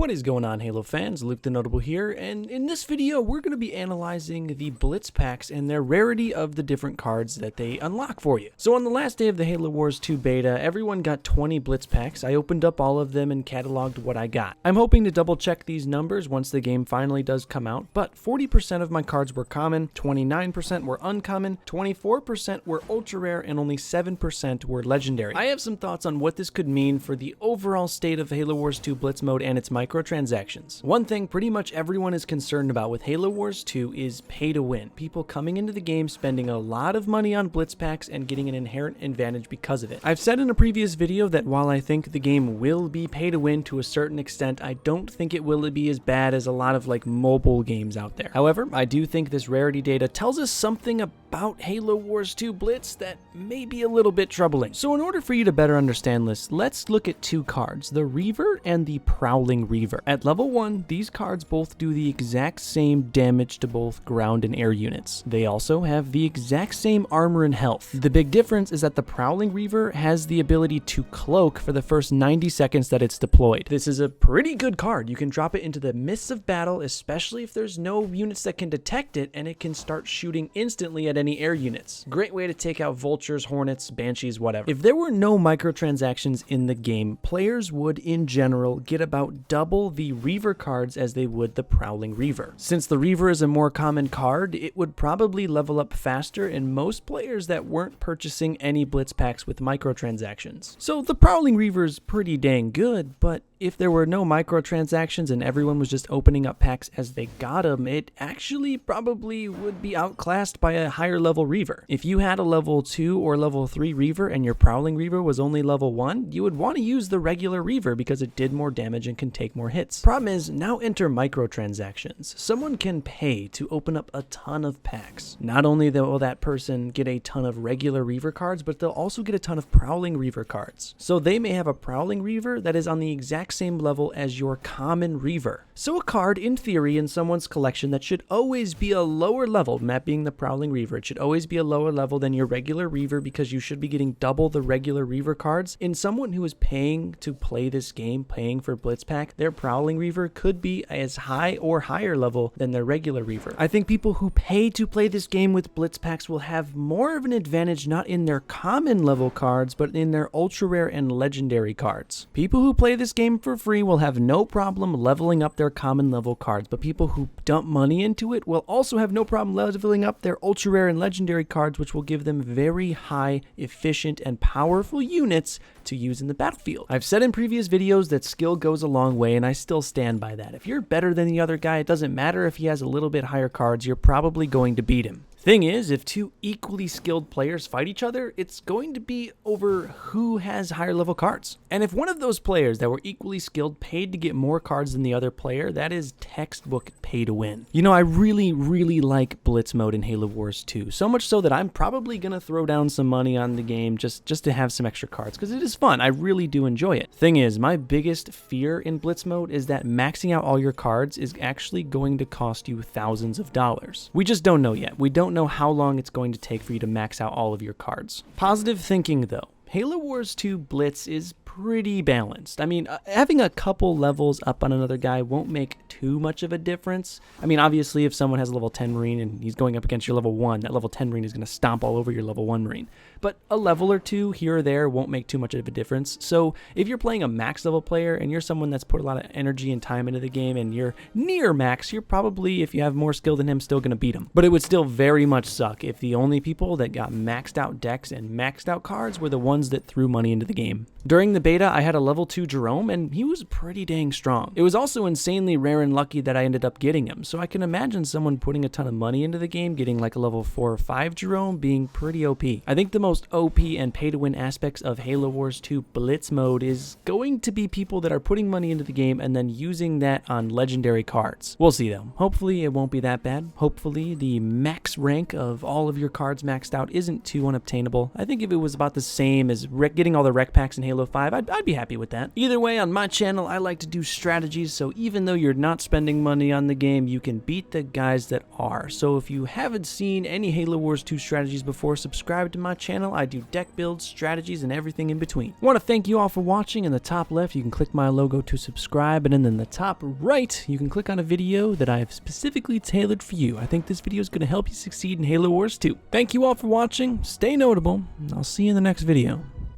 What is going on, Halo fans? Luke the Notable here, and in this video we're going to be analyzing the Blitz Packs and their rarity of the different cards that they unlock for you. So on the last day of the Halo Wars 2 beta, everyone got 20 Blitz Packs. I opened up all of them and cataloged what I got. I'm hoping to double check these numbers once the game finally does come out, but 40% of my cards were common, 29% were uncommon, 24% were ultra rare, and only 7% were legendary. I have some thoughts on what this could mean for the overall state of Halo Wars 2 Blitz mode and its microtransactions. One thing pretty much everyone is concerned about with Halo Wars 2 is pay to win. People coming into the game spending a lot of money on Blitz Packs and getting an inherent advantage because of it. I've said in a previous video that while I think the game will be pay to win to a certain extent, I don't think it will be as bad as a lot of mobile games out there. However, I do think this rarity data tells us something about Halo Wars 2 Blitz that may be a little bit troubling. So in order for you to better understand this, let's look at two cards, the Reaver and the Prowling Reaver. At level 1, these cards both do the exact same damage to both ground and air units. They also have the exact same armor and health. The big difference is that the Prowling Reaver has the ability to cloak for the first 90 seconds that it's deployed. This is a pretty good card. You can drop it into the midst of battle, especially if there's no units that can detect it, and it can start shooting instantly at any air units. Great way to take out vultures, hornets, banshees, whatever. If there were no microtransactions in the game, players would in general get about double the Reaver cards as they would the Prowling Reaver. Since the Reaver is a more common card, it would probably level up faster in most players that weren't purchasing any Blitz Packs with microtransactions. So the Prowling Reaver is pretty dang good, but if there were no microtransactions and everyone was just opening up packs as they got them, it actually probably would be outclassed by a higher level Reaver. If you had a level 2 or level 3 Reaver and your Prowling Reaver was only level 1, you would want to use the regular Reaver because it did more damage and can take more hits. Problem is, now enter microtransactions. Someone can pay to open up a ton of packs. Not only will that person get a ton of regular Reaver cards, but they'll also get a ton of Prowling Reaver cards. So they may have a Prowling Reaver that is on the exact same level as your common Reaver. So a card, in theory, in someone's collection that should always be a lower level, Matt being the Prowling Reaver, it should always be a lower level than your regular Reaver because you should be getting double the regular Reaver cards. In someone who is paying to play this game, paying for Blitz Pack, their Prowling Reaver could be as high or higher level than their regular Reaver. I think people who pay to play this game with Blitz Packs will have more of an advantage not in their common level cards, but in their ultra rare and legendary cards. People who play this game for free will have no problem leveling up their common level cards, but people who dump money into it will also have no problem leveling up their ultra rare and legendary cards, which will give them very high, efficient, and powerful units to use in the battlefield. I've said in previous videos that skill goes a long way, and I still stand by that. If you're better than the other guy, it doesn't matter if he has a little bit higher cards, you're probably going to beat him. Thing is, if two equally skilled players fight each other, it's going to be over who has higher level cards. And if one of those players that were equally skilled paid to get more cards than the other player, that is textbook pay to win. You know, I really like Blitz mode in Halo Wars 2, so much so that I'm probably gonna throw down some money on the game just to have some extra cards, because it is fun. I really do enjoy it. Thing is, my biggest fear in Blitz mode is that maxing out all your cards is actually going to cost you thousands of dollars. We just don't know yet. We don't know how long it's going to take for you to max out all of your cards. Positive thinking though, Halo Wars 2 Blitz is pretty balanced. I mean, having a couple levels up on another guy won't make too much of a difference. I mean, obviously, if someone has a level 10 Marine and he's going up against your level 1, that level 10 Marine is going to stomp all over your level 1 Marine. But a level or two here or there won't make too much of a difference. So if you're playing a max level player and you're someone that's put a lot of energy and time into the game and you're near max, you're probably, if you have more skill than him, still going to beat him. But it would still very much suck if the only people that got maxed out decks and maxed out cards were the ones that threw money into the game. During the beta, I had a level 2 Jerome, and he was pretty dang strong. It was also insanely rare and lucky that I ended up getting him, so I can imagine someone putting a ton of money into the game, getting like a level 4 or 5 Jerome being pretty OP. I think the most OP and pay-to-win aspects of Halo Wars 2 Blitz mode is going to be people that are putting money into the game and then using that on legendary cards. We'll see though. Hopefully it won't be that bad. Hopefully the max rank of all of your cards maxed out isn't too unobtainable. I think if it was about the same as getting all the rec packs in Halo 5, I'd be happy with that. Either way, on my channel, I like to do strategies, so even though you're not spending money on the game, you can beat the guys that are. So if you haven't seen any Halo Wars 2 strategies before, subscribe to my channel channel, I do deck builds, strategies, and everything in between. I want to thank you all for watching. In the top left, you can click my logo to subscribe, and then in the top right, you can click on a video that I have specifically tailored for you. I think this video is going to help you succeed in Halo Wars 2. Thank you all for watching, stay notable, and I'll see you in the next video.